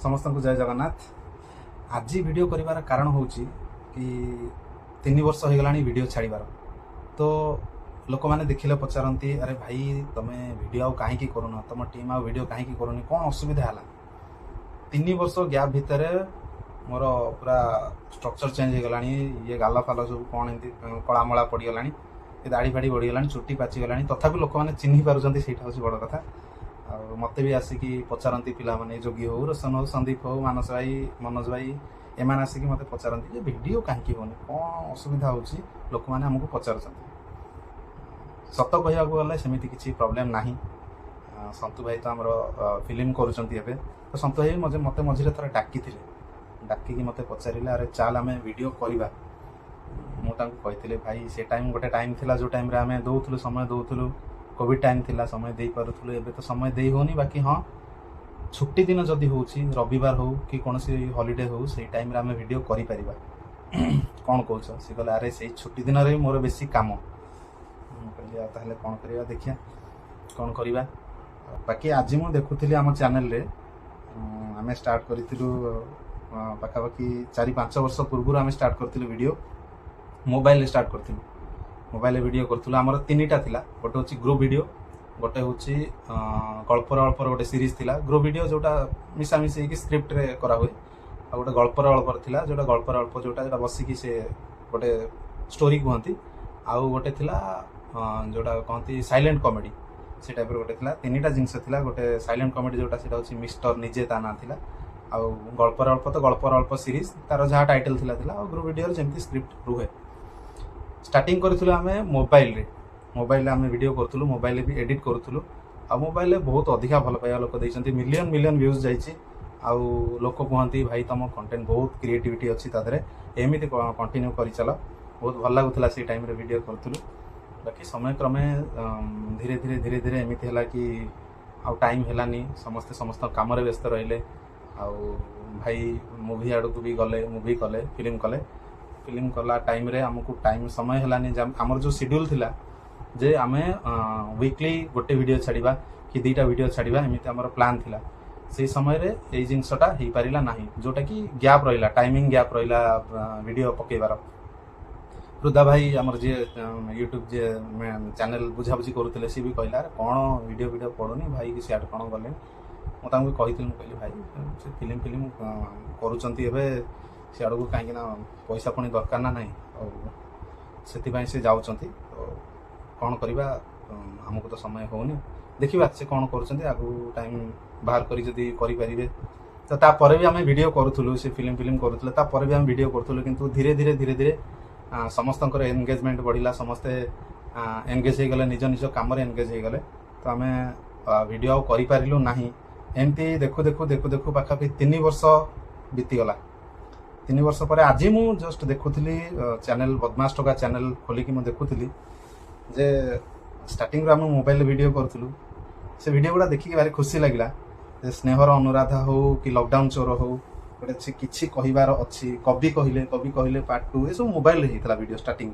समस्त को जय जगन्नाथ। आज वीडियो करिवार कारण हूँ कि 3 वर्ष हो गला वीडियो छाड़बार। तो लोक मैंने देखिले पचारती अरे भाई तुम वीडियो कहीं करून, तुम टीम आ वीडियो कहीं करूनी, कौन असुविधा है। 3 वर्ष गैप भितर मोर पूरा स्ट्रक्चर चेंज हो गला, ये गाल फाल सब कौन एमती कलामला पड़गला, दाढ़ी फाड़ी बढ़ीगला, चुट्टी पाचिगला, तथापि लोक मैंने चिन्ह पार्टी से बड़ कथा। मत भी आसिकी पचारती पे जोगी हो, रोशन हो, संदीप हो, मानस भाई, मनोज भाई एम आसिक मत पचारती वीडियो कहीं होनी, कौन असुविधा हो लोक मैंने आमको पचार। सत कह गले सेमती किसी प्रोब्लेम ना। संतु भाई तो आमर फिल्म करुँचे, तो संतु भाई मत मझे थे डाकिकी मत पचारे अरे चाल आम वीडियो करवा। मुझे भाई से टाइम गोटे टाइम थिला जो टाइम आम दौलू समय दौलू, कोविड टाइम थिला समय दे पारुथलु, एबे तो समय दे होनी। बाकी हाँ छुट्टी दिन जदि हो रविवार हो कि कौन सी हॉलिडे हो से टाइम आम वीडियो करि परिबा। कौन कौच सी कहले अरे से छुट्टी दिन रे मोर बेसी काम। कहली ताहले कौन करिया देखिया कौन करिबा। बाकी आज मु देखुथली आम चैनल रे आम स्टार्ट करिथिलु पाखापाखि 4-5 वर्ष पूर्व आम स्टार्ट करथिलु वीडियो। मोबाइल स्टार्ट करथिलु, मोबाइल वीडियो करथिलु। आमर 3टा थिला, गोटे होची ग्रुप वीडियो, गोटे होची गल्पर अल्पर गोटे सीरीज थिला। ग्रुप वीडियो जोटा मिसा मिसी की स्क्रिप्ट रे करा हुए, आ गोटे गल्पर अल्पर थिला जोटा गल्पर अल्प जोटा बसिकी से गोटे स्टोरी कहती। आउ गोटे थिला जोटा कहती साइलेंट कॉमेडी, से टाइप गोटे थिला। 3टा जिनस थिला। गोटे साइलेंट कॉमेडी जोटा सेटा होची मिस्टर निजे ता ना थिला। आउ गल्पर अल्प तो गल्पर अल्प सीरीज तार जहाँ टाइटल थिला थिला। आ ग्रुप वीडियो जेमती स्क्रिप्ट रुहे। स्टार्टिंग करूँ आम मोबाइल आम वीडियो करूँ, मोबाइल भी एडिट करूँ। आ मोबाइल बहुत अधिका भल पाइबा लोक देइछन्ती, मिलियन मिलियन व्यूज जाइए। आउ लोक कहती भाई तुम कंटेंट बहुत क्रिएटिविटी अच्छी तादरे, एमती कंटिन्यू कर चल। बहुत भल लगुला से टाइम रे वीडियो करूँ। बाकी समय क्रमे धीरे धीरे धीरे धीरे एमती है कि आउ टाइम है समस्ते समस्त काम व्यस्त रहिले। आउ भाई मूवी आड़ को भी गले, मूवी कले, फिल्म कले। फिल्म कला टाइम रे आमको टाइम समय है आमर जो शेड्यूल थिला जे आमे वीकली गोटे वीडियो छाड़िबा कि 2टा वीडियो छाड़िबा, एमती आमर प्लान थिला। से समय रे एई जिंसटा हेई पारिला नाही, जोटा कि गैप रहिला, टाइमिंग गैप रहिला वीडियो पकेबार। रुदा भाई आमर जे यूट्यूब जे चैनल बुझा बुझी करूथिले सी भी कहला अरे कौन वीडियो वीडियो पड़ुनी भाई कि सियाड कौन गले। मुझे कहती कहली भाई से फिल्म फिल्म करुँच सियाड़ को कहीं पैसा पुणी दरकार ना नहीं, और से जाऊँच। तो कौन करवा आमको तो समय होनी, देखा से कौन कर आगू टाइम बाहर करी जदि करें। तो तापर भी आम वीडियो करूँ, से फिल्म फिल्म करूँ, तापर भी आम वीडियो करूँ। किंतु धीरे धीरे धीरे धीरे समस्त एंगेजमेंट बढ़ला, समस्ते एंगेज हो गले, निज निज कम एंगेज हो गले। तो आम वीडियो करूँ ना। एमती देखु देखु देखु देखु पाखापाखि 3 वर्ष बीतीगला। 3 वर्ष पर आज मु जस्ट देखुली चैनल बदमाश टका चैनल खोलिकी मुझे देखुली जे स्टार्टिंग आम मोबाइल वीडियो करूँ। से वीडियो गुड़ा देखिए भारी खुशी लगिला। स्नेहर अनुराधा हो कि लॉकडाउन चोर हो, गोटे किसी कहबार अच्छी कवि कहले पार्ट 2 ये सब मोबाइल होता वीडियो स्टार्टिंग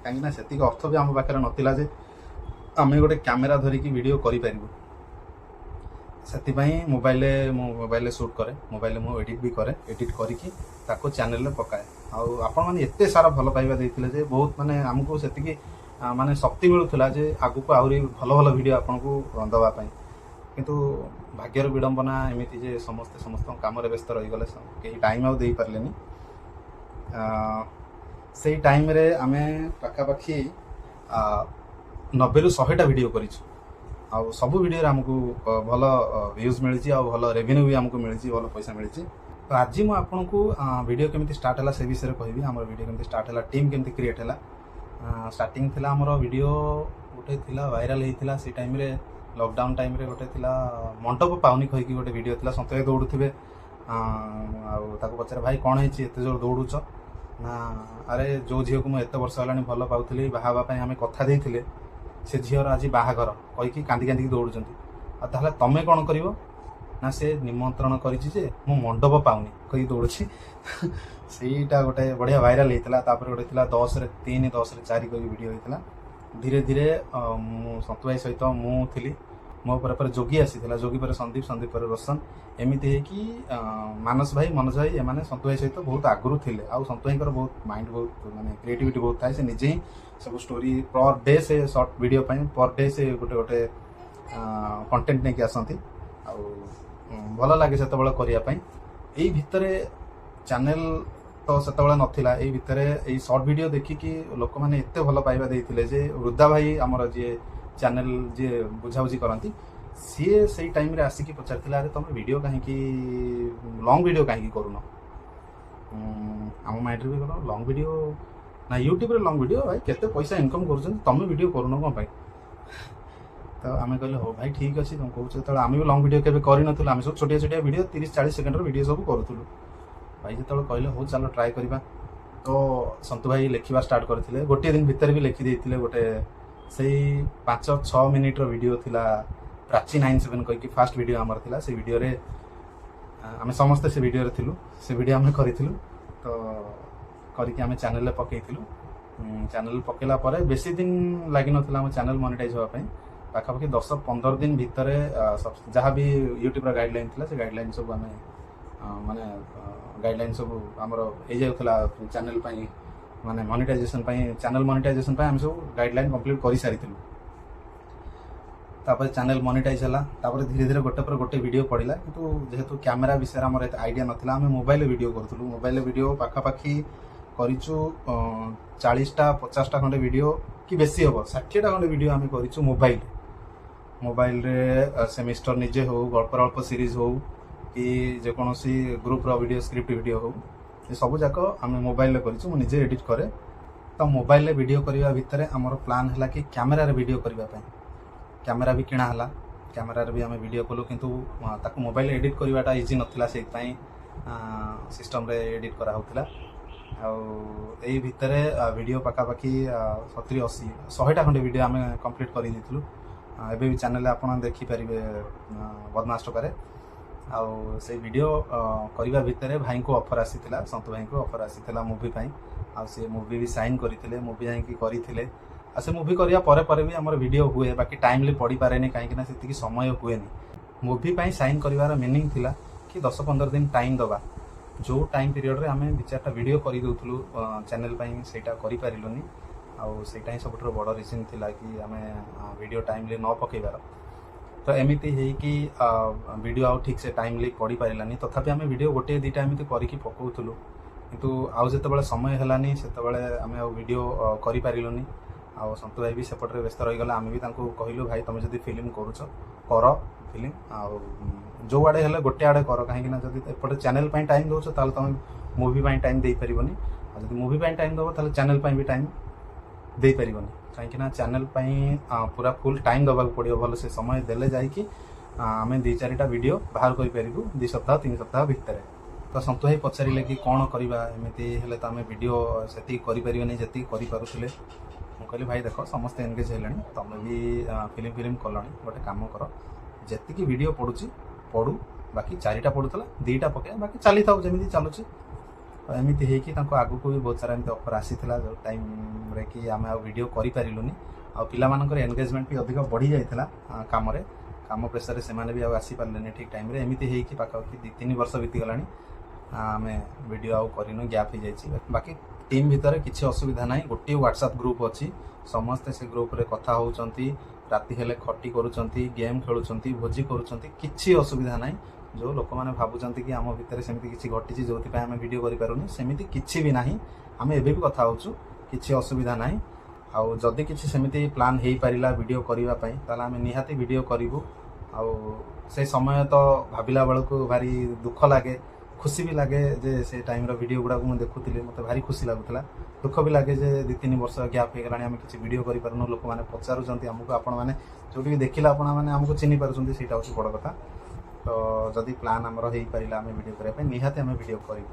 कहीं से अर्थ भी आम पाखे नाला जे आम गोटे कैमेरा धरिकी वीडियो करें। से मोबाइल शूट करे, मोबाइल मु एडिट भी करे, एडिट करिकी ताको चैनल में पकाए। आपण माने एते सारा भल पाइबा देइथिले जे बहुत माने हमको सेतिकी माने शक्ति मिलुथला जे आगु को आउरी भल भल वीडियो आपन को दबा पई। किंतु भाग्यर विडंबना एमिति जे समस्त काम रे व्यस्त रही गले, केही टाइम आउ देई परलेनी। सेही टाइम रे आमे पाखापाखि 90 ରୁ 100टा वीडियो करिछु। आउ सब वीडियो आमको भल व्यूज मिली, भल रेवेन्यू भी आमको मिली, भल पैसा मिली। तो आज मुझे आपन को वीडियो केमती स्टार्ट है से विषय कहबी। आम वीडियो केमती स्टार्ट है, टीम केमती क्रिएट है। स्टार्टिंग थिला आमर वीडियो गोटे थिला वायरल होता से टाइम रे, लॉकडाउन टाइम रे गोटे थिला मंडप पाउनी कहीकि गोटे वीडियो थिला। सतरे दौड़ुथिबे ताको पचारे भाई कौन है एते जोर दौड़ुच ना, अरे जो झील को मुझे एत वर्ष है भल पाऊली बाहा आम कथा देइथिले से झीर आज बाहाघर कहीकि कांदी कांदी दौड़ुंट। ताहले तमें कौन कर ना, से निमंत्रण करी मु मंडप पाऊनी कही दौड़ी। सेटा गोटे बढ़िया वायरल होता। गोटे 10 रे 3 10 रे 4 करी वीडियो होता। धीरे धीरे संतु भाई सहित मु थी ମୋ ପରେ ଯୋଗୀ ଆସିଥିଲା, ଯୋଗୀ ପରେ ସନ୍ଦୀପ, ସନ୍ଦୀପ ପରେ ରୋଶନ, ଏମିତି ହେଇକି ମାନସ ଭାଇ, ମନୋଜ ଭାଇ ଏମାନେ ସନ୍ତୁ ଭାଇ ସହିତ ବହୁତ ଆଗରୁ ଥିଲେ। ଆଉ ସନ୍ତୁ ଭାଇଙ୍କର ବହୁତ ମାଇଣ୍ଡ ବହୁତ ମାନେ କ୍ରିଏଟିଭିଟି ବହୁତ ଥାଏ। ସେ ନିଜେ ହିଁ ସବୁ ଷ୍ଟୋରି ପର ଡେ ସେ ସର୍ଟ ଭିଡ଼ିଓ ପାଇଁ ପର ଡେ ସେ ଗୋଟେ ଗୋଟେ କଣ୍ଟେଣ୍ଟ ନେଇକି ଆସନ୍ତି। ଆଉ ଭଲ ଲାଗେ ସେତେବେଳେ କରିବା ପାଇଁ। ଏଇ ଭିତରେ ଚ୍ୟାନେଲ ତ ସେତେବେଳେ ନଥିଲା, ଏଇ ଭିତରେ ଏଇ ସର୍ଟ ଭିଡ଼ିଓ ଦେଖିକି ଲୋକମାନେ ଏତେ ଭଲ ପାଇବା ଦେଇଥିଲେ ଯେ ରୁଦା ଭାଇ ଆମର ଯିଏ ଚ୍ୟାନେଲ ଯିଏ ବୁଝାବୁଝି କରନ୍ତି, ସିଏ ସେଇ ଟାଇମରେ ଆସିକି ପଚାରିଥିଲା, ଆରେ ତମେ ଭିଡ଼ିଓ କାହିଁକି ଲଙ୍ଗ ଭିଡ଼ିଓ କାହିଁକି କରୁନ? ଆମ ମାଇଣ୍ଡରେ ବି କଣ ଲଙ୍ଗ ଭିଡ଼ିଓ ନା, ୟୁଟ୍ୟୁବରେ ଲଙ୍ଗ ଭିଡ଼ିଓ ଭାଇ କେତେ ପଇସା ଇନକମ୍ କରୁଛନ୍ତି, ତମେ ଭିଡ଼ିଓ କରୁନ କ'ଣ ପାଇଁ? ତ ଆମେ କହିଲେ ହଉ ଭାଇ ଠିକ୍ ଅଛି, ତମେ କହୁଛ ଯେତେବେଳେ। ଆମେ ବି ଲଙ୍ଗ ଭିଡ଼ିଓ କେବେ କରିନଥିଲୁ, ଆମେ ସବୁ ଛୋଟିଆ ଛୋଟିଆ ଭିଡ଼ିଓ 30-40 ସେକେଣ୍ଡର ଭିଡ଼ିଓ ସବୁ କରୁଥିଲୁ। ଭାଇ ଯେତେବେଳେ କହିଲେ ହଉ ଚାଲ ଟ୍ରାଏ କରିବା, ତ ସନ୍ତୁ ଭାଇ ଲେଖିବା ଷ୍ଟାର୍ଟ କରିଥିଲେ। ଗୋଟିଏ ଦିନ ଭିତରେ ବି ଲେଖି ଦେଇଥିଲେ ଗୋଟେ, ସେଇ 5-6 ମିନିଟ୍ର ଭିଡ଼ିଓ ଥିଲା, ପ୍ରାଚୀ 97 କହିକି ଫାଷ୍ଟ ଭିଡ଼ିଓ ଆମର ଥିଲା। ସେ ଭିଡ଼ିଓରେ ଆମେ ସମସ୍ତେ ସେ ଭିଡ଼ିଓରେ ଥିଲୁ, ସେ ଭିଡ଼ିଓ ଆମେ କରିଥିଲୁ। ତ କରିକି ଆମେ ଚ୍ୟାନେଲରେ ପକେଇଥିଲୁ। ଚ୍ୟାନେଲ ପକେଇଲା ପରେ ବେଶୀ ଦିନ ଲାଗିନଥିଲା ଆମ ଚ୍ୟାନେଲ ମନିଟାଇଜ୍ ହେବା ପାଇଁ। ପାଖାପାଖି 10-15 ଦିନ ଭିତରେ ଯାହା ବି ୟୁଟ୍ୟୁବର ଗାଇଡ଼ଲାଇନ୍ ଥିଲା, ସେ ଗାଇଡ଼ଲାଇନ୍ ସବୁ ଆମେ ମାନେ ଗାଇଡ଼ଲାଇନ୍ ସବୁ ଆମର ହେଇଯାଉଥିଲା ଚ୍ୟାନେଲ ପାଇଁ, ମାନେ ମନିଟାଇଜେସନ୍ ପାଇଁ, ଚ୍ୟାନେଲ ମନିଟାଇଜେସନ୍ ପାଇଁ ଆମେ ସବୁ ଗାଇଡ଼ଲାଇନ୍ କମ୍ପ୍ଲିଟ୍ କରିସାରିଥିଲୁ। ତାପରେ ଚ୍ୟାନେଲ ମନିଟାଇଜ୍ ହେଲା, ତାପରେ ଧୀରେ ଧୀରେ ଗୋଟେ ପରେ ଗୋଟେ ଭିଡ଼ିଓ ପଡ଼ିଲା। କିନ୍ତୁ ଯେହେତୁ କ୍ୟାମେରା ବିଷୟରେ ଆମର ଏତେ ଆଇଡ଼ିଆ ନଥିଲା, ଆମେ ମୋବାଇଲରେ ଭିଡ଼ିଓ କରୁଥିଲୁ। ମୋବାଇଲରେ ଭିଡ଼ିଓ ପାଖାପାଖି କରିଛୁ 40ଟା-50ଟା ଖଣ୍ଡେ ଭିଡ଼ିଓ କି ବେଶୀ ହେବ, 60ଟା ଖଣ୍ଡେ ଭିଡ଼ିଓ ଆମେ କରିଛୁ ମୋବାଇଲରେ। ସେମିଷ୍ଟର ନିଜେ ହଉ, ଗଳ୍ପର ଅଳ୍ପ ସିରିଜ୍ ହଉ କି ଯେକୌଣସି ଗ୍ରୁପର ଭିଡ଼ିଓ, ସ୍କ୍ରିପ୍ଟ ଭିଡ଼ିଓ ହଉ, ଏ ସବୁ ଯାକ ଆମେ ମୋବାଇଲରେ କରିଛୁ। ମୁଁ ନିଜେ ଏଡ଼ିଟ୍ କରେ। ତ ମୋବାଇଲରେ ଭିଡ଼ିଓ କରିବା ଭିତରେ ଆମର ପ୍ଲାନ୍ ହେଲା କି କ୍ୟାମେରାରେ ଭିଡ଼ିଓ କରିବା ପାଇଁ। କ୍ୟାମେରା ବି କିଣା ହେଲା, କ୍ୟାମେରାରେ ବି ଆମେ ଭିଡ଼ିଓ କଲୁ। କିନ୍ତୁ ତାକୁ ମୋବାଇଲରେ ଏଡ଼ିଟ୍ କରିବାଟା ଇଜି ନଥିଲା, ସେଇଥିପାଇଁ ସିଷ୍ଟମ୍ରେ ଏଡ଼ିଟ୍ କରାହେଉଥିଲା। ଆଉ ଏଇ ଭିତରେ ଭିଡ଼ିଓ ପାଖାପାଖି 70-80 100ଟା ଖଣ୍ଡେ ଭିଡ଼ିଓ ଆମେ କମ୍ପ୍ଲିଟ୍ କରିଦେଇଥିଲୁ। ଏବେ ବି ଚ୍ୟାନେଲରେ ଆପଣ ଦେଖିପାରିବେ ବଦମାସ ଟୋକାରେ। ଆଉ ସେଇ ଭିଡ଼ିଓ କରିବା ଭିତରେ ଭାଇଙ୍କୁ ଅଫର୍ ଆସିଥିଲା, ସନ୍ତୁ ଭାଇଙ୍କୁ ଅଫର୍ ଆସିଥିଲା ମୁଭି ପାଇଁ। ଆଉ ସେ ମୁଭି ବି ସାଇନ୍ କରିଥିଲେ, ମୁଭି ଯାଇକି କରିଥିଲେ। ଆଉ ସେ ମୁଭି କରିବା ପରେ ପରେ ବି ଆମର ଭିଡ଼ିଓ ହୁଏ, ବାକି ଟାଇମଲି ପଡ଼ିପାରେନି, କାହିଁକିନା ସେତିକି ସମୟ ହୁଏନି। ମୁଭି ପାଇଁ ସାଇନ୍ କରିବାର ମିନିଂ ଥିଲା କି 10-15 ଦିନ ଟାଇମ୍ ଦେବା। ଯେଉଁ ଟାଇମ୍ ପିରିୟଡ଼ରେ ଆମେ 2-4ଟା ଭିଡ଼ିଓ କରିଦେଉଥିଲୁ ଚ୍ୟାନେଲ ପାଇଁ, ସେଇଟା କରିପାରିଲୁନି। ଆଉ ସେଇଟା ହିଁ ସବୁଠାରୁ ବଡ଼ ରିଜନ୍ ଥିଲା କି ଆମେ ଭିଡ଼ିଓ ଟାଇମଲି ନ ପକାଇବାର। ତ ଏମିତି ହେଇକି ଭିଡ଼ିଓ ଆଉ ଠିକ୍ ସେ ଟାଇମଲି ପଡ଼ିପାରିଲାନି। ତଥାପି ଆମେ ଭିଡ଼ିଓ 1-2ଟା ଏମିତି କରିକି ପକାଉଥିଲୁ। କିନ୍ତୁ ଆଉ ଯେତେବେଳେ ସମୟ ହେଲାନି, ସେତେବେଳେ ଆମେ ଆଉ ଭିଡ଼ିଓ କରିପାରିଲୁନି। ଆଉ ସନ୍ତୁ ଭାଇ ବି ସେପଟରେ ବ୍ୟସ୍ତ ରହିଗଲା। ଆମେ ବି ତାଙ୍କୁ କହିଲୁ, ଭାଇ ତୁମେ ଯଦି ଫିଲ୍ମ କରୁଛ କର ଫିଲ୍ମ, ଆଉ ଯେଉଁ ଆଡ଼େ ହେଲେ ଗୋଟେ ଆଡ଼େ କର, କାହିଁକିନା ଯଦି ଏପଟେ ଚ୍ୟାନେଲ ପାଇଁ ଟାଇମ୍ ଦେଉଛ ତାହେଲେ ତୁମେ ମୁଭି ପାଇଁ ଟାଇମ୍ ଦେଇପାରିବନି। ଆଉ ଯଦି ମୁଭି ପାଇଁ ଟାଇମ୍ ଦେବ ତାହେଲେ ଚ୍ୟାନେଲ ପାଇଁ ବି ଟାଇମ୍ ଦେଇପାରିବନି, କାହିଁକିନା ଚ୍ୟାନେଲ ପାଇଁ ପୁରା ଫୁଲ୍ ଟାଇମ୍ ଦେବାକୁ ପଡ଼ିବ। ଭଲ ସେ ସମୟ ଦେଲେ ଯାଇକି ଆମେ 2-4ଟା ଭିଡ଼ିଓ ବାହାର କରିପାରିବୁ 2 ସପ୍ତାହ-3 ସପ୍ତାହ ଭିତରେ। ତ ସନ୍ତୁ ଭାଇ ପଚାରିଲେ କି କ'ଣ କରିବା, ଏମିତି ହେଲେ ତ ଆମେ ଭିଡ଼ିଓ ସେତିକି କରିପାରିବାନି ଯେତିକି କରିପାରୁଥିଲେ। ମୁଁ କହିଲି ଭାଇ ଦେଖ, ସମସ୍ତେ ଏନଗେଜ୍ ହେଲେଣି, ତୁମେ ବି ଫିଲ୍ମ କଲଣି, ଗୋଟେ କାମ କର, ଯେତିକି ଭିଡ଼ିଓ ପଡ଼ୁଛି ପଡ଼ୁ, ବାକି 4ଟା ପଡ଼ୁଥିଲା 2ଟା ପକାଇବା, ବାକି ଚାଲିଥାଉ ଯେମିତି ଚାଲୁଛି। ଏମିତି ହେଇକି ତାଙ୍କୁ ଆଗକୁ ବି ବହୁତ ସାରା ଏମିତି ଅଫର୍ ଆସିଥିଲା, ଯେଉଁ ଟାଇମ୍ରେ କି ଆମେ ଆଉ ଭିଡ଼ିଓ କରିପାରିଲୁନି। ଆଉ ପିଲାମାନଙ୍କର ଏନଗେଜମେଣ୍ଟ ବି ଅଧିକ ବଢ଼ିଯାଇଥିଲା କାମରେ, କାମ ପ୍ରେସରରେ ସେମାନେ ବି ଆଉ ଆସିପାରିଲେନି ଠିକ୍ ଟାଇମ୍ରେ। ଏମିତି ହେଇକି ପାଖାପାଖି 2-3 ବର୍ଷ ବିତିଗଲାଣି, ଆମେ ଭିଡ଼ିଓ ଆଉ କରିନୁ, ଗ୍ୟାପ୍ ହେଇଯାଇଛି। ବାକି ଟିମ୍ ଭିତରେ କିଛି ଅସୁବିଧା ନାହିଁ। ଗୋଟିଏ ହ୍ୱାଟ୍ସଆପ୍ ଗ୍ରୁପ୍ ଅଛି, ସମସ୍ତେ ସେ ଗ୍ରୁପ୍ରେ କଥା ହେଉଛନ୍ତି, ରାତି ହେଲେ ଖଟି କରୁଛନ୍ତି, ଗେମ୍ ଖେଳୁଛନ୍ତି, ଭୋଜି କରୁଛନ୍ତି, କିଛି ଅସୁବିଧା ନାହିଁ। ଯେଉଁ ଲୋକମାନେ ଭାବୁଛନ୍ତି କି ଆମ ଭିତରେ ସେମିତି କିଛି ଘଟିଛି ଯେଉଁଥିପାଇଁ ଆମେ ଭିଡ଼ିଓ କରିପାରୁନି, ସେମିତି କିଛି ବି ନାହିଁ। ଆମେ ଏବେ ବି କଥା ହେଉଛୁ, କିଛି ଅସୁବିଧା ନାହିଁ। ଆଉ ଯଦି କିଛି ସେମିତି ପ୍ଲାନ୍ ହେଇପାରିଲା ଭିଡ଼ିଓ କରିବା ପାଇଁ, ତାହେଲେ ଆମେ ନିହାତି ଭିଡ଼ିଓ କରିବୁ। ଆଉ ସେ ସମୟ ତ ଭାବିଲା ବେଳକୁ ଭାରି ଦୁଃଖ ଲାଗେ, ଖୁସି ବି ଲାଗେ ଯେ ସେ ଟାଇମ୍ର ଭିଡ଼ିଓ ଗୁଡ଼ାକୁ ମୁଁ ଦେଖୁଥିଲି, ମୋତେ ଭାରି ଖୁସି ଲାଗୁଥିଲା। ଦୁଃଖ ବି ଲାଗେ ଯେ 2-3 ବର୍ଷ ଗ୍ୟାପ୍ ହେଇଗଲାଣି, ଆମେ କିଛି ଭିଡ଼ିଓ କରିପାରୁନୁ। ଲୋକମାନେ ପଚାରୁଛନ୍ତି ଆମକୁ, ଆପଣମାନେ ଯେଉଁଠିକି ଦେଖିଲେ ଆପଣମାନେ ଆମକୁ ଚିହ୍ନି ପାରୁଛନ୍ତି, ସେଇଟା ହେଉଛି ବଡ଼ କଥା। ତ ଯଦି ପ୍ଲାନ୍ ଆମର ହେଇପାରିଲା ଆମେ ଭିଡ଼ିଓ କରିବା ପାଇଁ, ନିହାତି ଆମେ ଭିଡ଼ିଓ କରିବୁ।